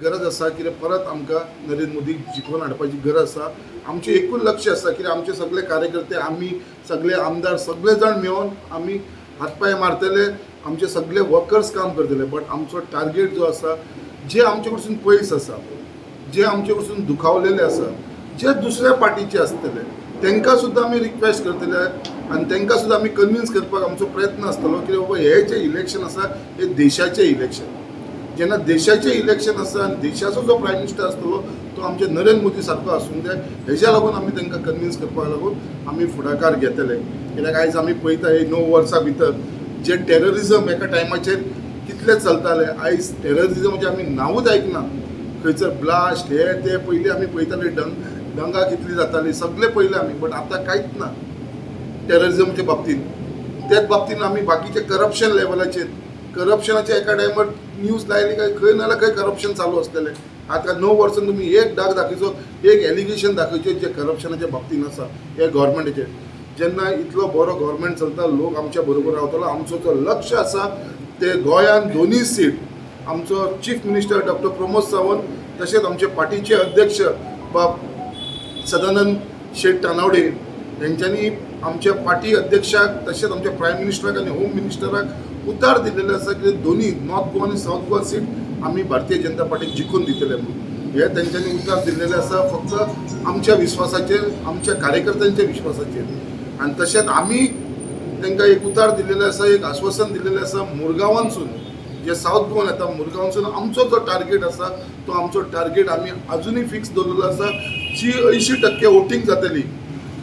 गरज आसा, कित्याक परत आमकां नरेंद्र मोदीक जिखोवन हाडपाची गरज आसा. आमचें एकूच लक्ष आसा, कित्याक आमचे सगळे कार्यकर्ते, आमी सगळे आमदार सगळे जाण मेळोन आमी हातपाय मारतले, आमचे सगळे वर्कर्स काम करतले. बट आमचो टार्गेट जो आसा, जे आमचे कडसून पयस आसा, जे आमचे कडसून दुखावलेले आसा, जे दुसऱ्या पार्टीचे आसतले, तांकां सुद्दां आमी रिक्वेस्ट करतले आनी तांकां सुद्दां आमी कन्विन्स करपाक आमचो प्रयत्न आसतलो, की बाबा हे जे इलेक्शन आसा हे देशाचें इलेक्शन. जेन्ना देशाचें इलेक्शन आसा आनी देशाचो जो प्रायम मिनिस्टर आसतलो तो आमचे नरेंद्र मोदी सारको आसूंक जाय, हेज्या लागून आमी तांकां कन्विन्स करपाक लागून आमी फुडाकार घेतले. कित्याक आयज आमी पळयता हे 9 वर्सां भितर जे टेररिजम एका टायमाचेर कितले चलताले, आयज टेररिजमाचें आमी नांवूच आयकना. खंयसर ब्लास्ट हे ते पयलीं आमी पळयताले, दंगा कितली जाताली सगळे पयले आमी. बट आतां कांयच ना टेररिजमाच्या बाबतींत. त्याच बाबतींत आमी बाकीचे करप्शन लेवलाचेर, करप्शनाच्या एका टायमार न्यूज लायली काय खंय नाल्यार खंय करप्शन चालू आसलेलें. आतां 9 वर्सांत तुमी एक डाग दाखयचो, एक एलिगेशन दाखयचें जे करप्शनाच्या बाबतींत आसा हे गव्हर्मेंटाचेर. जेन्ना इतलो बरो गव्हर्मेंट चलता, लोक आमच्या बरोबर रावतलो, आमचो जो लक्ष आसा ते गोंयांत दोनूय सीट आमचो chief minister doctor Pramod Sawant तशेंच आमचे पार्टीचे अध्यक्ष बाब सदानंद शेट तानावडे हेंच्यांनी आमच्या पार्टी अध्यक्षाक तशेंच आमच्या प्रायम मिनिस्टराक आनी होम मिनिस्टराक उतार दिलेले आसा की दोन्ही नॉर्थ गोवा आनी साऊथ गोवा सीट आमी भारतीय जनता पार्टीक जिखून दितले म्हणून. हे तेंच्यांनी उतार दिलेले आसा फक्त आमच्या विश्वासाचेर, आमच्या कार्यकर्त्यांच्या विश्वासाचेर. आनी तशेंच आमी तांकां एक उतार दिलेले आसा, एक आश्वासन दिलेलें आसा मुरगांवांसून, जे साऊथ गोवान येता मुरगांवसून आमचो जो टार्गेट आसा तो आमचो टार्गेट आमी अजुनूय फिक्स दवरलेलो आसा. जी 80% वोटींग जातली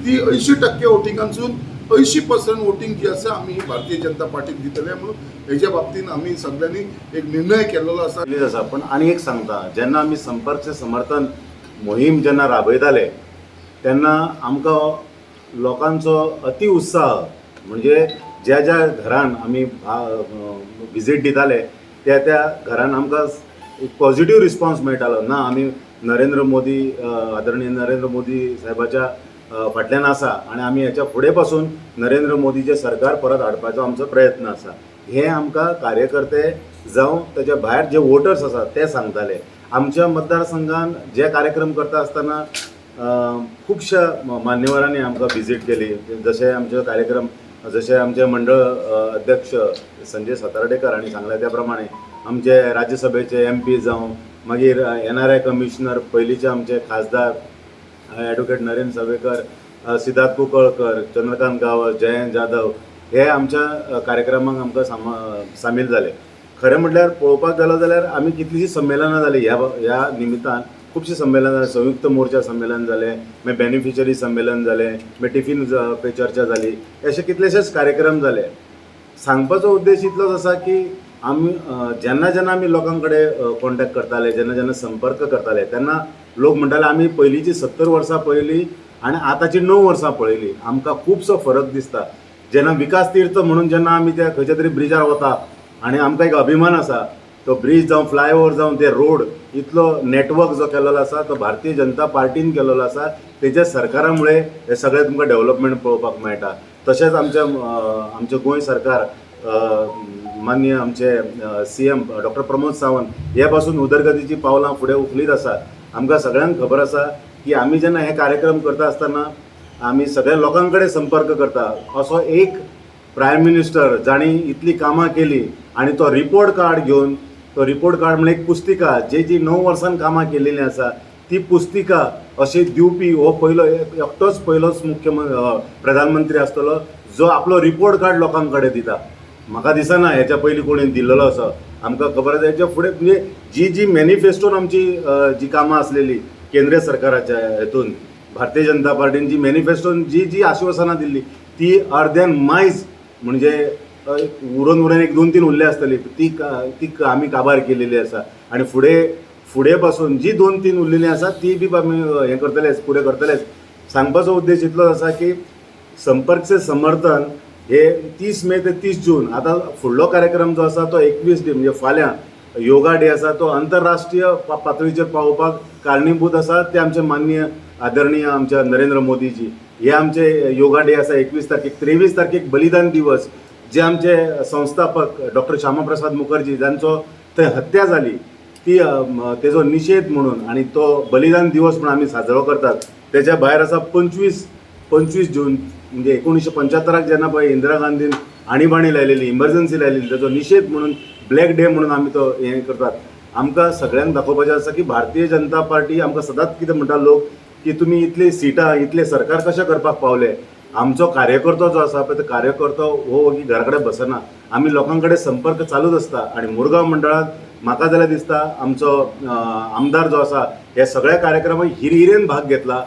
ती 80% वोटिंगांसून 80% वोटींग जी आसा आमी भारतीय जनता पार्टीक दितले म्हणून हेच्या बाबतींत आमी सगळ्यांनी एक निर्णय केलेलो आसा. पण आनी एक सांगता, जेन्ना आमी संपर्क से समर्थन मोहीम जेन्ना राबयताले तेन्ना आमकां लोकांचो अति उत्साह, म्हणजे ज्या ज्या घरान आमी विजीट दिताले त्या त्या घरान आमकां एक पॉझिटिव्ह रिस्पॉन्स मेळटालो. ना, आमी नरेंद्र मोदी, आदरणीय नरेंद्र मोदी साहेबाच्या फाटल्यान आसा आनी आमी हेच्या फुडें पासून नरेंद्र मोदीचें सरकार परत हाडपाचो आमचो प्रयत्न आसा. हे आमकां कार्यकर्ते जावं तेच्या भायर जे वोटर्स आसात ते सांगताले. आमच्या मतदारसंघान जे कार्यक्रम करता आसतना खुबश्या मान्यवरांनी आमकां विजीट केली. जशे आमचे कार्यक्रम, जशे आमचे मंडळ अध्यक्ष संजय सातार्डेकर हांणी सांगल्या त्या प्रमाणे आमचे राज्यसभेचे MP जावं, मागीर NRI कमिशनर, पयलींचे आमचे खासदार ॲडव्होकेट नरेंद्र सावेकर, सिद्धार्थ कुंकळकर, चंद्रकांत गांवस, जयंत जाधव हे आमच्या कार्यक्रमाक आमकां सामील जाले. खरें म्हटल्यार पळोवपाक गेलो जाल्यार आमी कितलींशीं संमेलनां जालीं ह्या निमित्तान. खुबशीं संमेलनां जालीं, संयुक्त मोर्चा संमेलन जालें, मागीर बेनिफिशरी संमेलन जालें, मागीर टिफीन पे चर्चा जाली, अशे कितलेशेच कार्यक्रम जाले. सांगपाचो उद्देश इतलोच आसा की आमी जेन्ना जेन्ना आमी लोकां कडेन कॉन्टॅक्ट करताले, जेन्ना जेन्ना संपर्क करताले तेन्ना लोक म्हणटाले आमी पयलींची 70 वर्सां पळयलीं आनी आतांची 9 वर्सां पळयलीं, आमकां खुबसो फरक दिसता. जेन्ना विकास तीर्थ म्हणून जेन्ना आमी त्या खंयच्या तरी ब्रिजार वता आनी आमकां एक अभिमान आसा, तो ब्रिज जावं फ्लायओवर जावं ते रोड, इतलो नेटवर्क जो केलेलो आसा तो भारतीय जनता पार्टीन केलेलो आसा. तेच्या सरकारा मुळे हे सगळे तुमकां डेव्हलपमेंट पळोवपाक मेळटा. तशेंच आमचे गोंय सरकार, माननीय आमचे CM डॉक्टर प्रमोद सावंत हे पासून उदरगतीची पावलां फुडें उखलीत आसा. आमकां सगळ्यांक खबर आसा की आमी जेन्ना हे कार्यक्रम करता आसतना आमी सगळ्या लोकां कडेन संपर्क करता. असो एक प्रायम मिनिस्टर जाणी इतली कामां केली आनी तो रिपोर्ट कार्ड घेवन, तो रिपोर्ट कार्ड म्हणजे एक पुस्तिका जी 9 वर्सान कामां केलेली आसा ती पुस्तिका अशी दिवपी हो पयलोच प्रधानमंत्री आसतलो जो आपलो रिपोर्ट कार्ड लोकां कडेन दिता. म्हाका दिसना हेच्या पयलीं कोणी दिल्लो असो. आमकां खबर आसा हेच्या फुडें म्हणजे जी मॅनिफेस्टोन आमची जी कामां आसलेली केंद्रीय सरकाराच्या हेतून, भारतीय जनता पार्टीन जी मॅनिफेस्टोन जी आश्वासनां दिल्ली ती अर्द्यान मायज, म्हणजे उरून एक 2-3 उरले आसतली, ती आमी काबार केलेली आसा. आनी फुडें पासून जी 2-3 उरलेली आसा ती बी आमी हें करतलेच, फुडें करतलेच. सांगपाचो उद्देश इतलोच आसा की संपर्क से समर्थन हे 30 मे ते 30 जून. आतां फुडलो कार्यक्रम जो आसा तो 21 डे, म्हणजे फाल्यां योगा डे आसा, तो आंतरराष्ट्रीय पातळीचेर पावोवपाक कारणीभूत आसा ते आमचे माननीय आदरणीय आमच्या नरेंद्र मोदीजी. हे आमचे योगा डे आसा 21 तारखेक. 23 तारखेक बलिदान दिवस, जे आमचे संस्थापक डॉक्टर श्यामाप्रसाद मुखर्जी जांचो थंय हत्या जाली तेजो निशेध म्हणून आणि तो बलिदान दिवस म्हणून आमी साजरो करतात. तेच्या भायर आसा 25 जून म्हणजे 1975 जेन्ना पळय इंदिरा गांधीन आणीबाणी लायलेली, इमर्जन्सी लायलेली, तेजो निशेध म्हणून ब्लॅक डे म्हणून आमी तो हें करतात. आमकां सगळ्यांक दाखोवपाचें आसा की भारतीय जनता पार्टी आमकां सदांच कितें म्हणटा लोक की तुमी इतली सिटां इतले सरकार कशें करपाक पावले. आमचो कार्यकर्तो जो आसा पळय तो कार्यकर्तो हो वगी घरा कडेन बसना. आमी लोकां कडेन संपर्क चालूच आसता आनी मुरगांव मंडळांत म्हाका जाल्यार दिसता आमचो आमदार जो आसा हे सगळ्या कार्यक्रमांत हिरहिरेन भाग घेतला.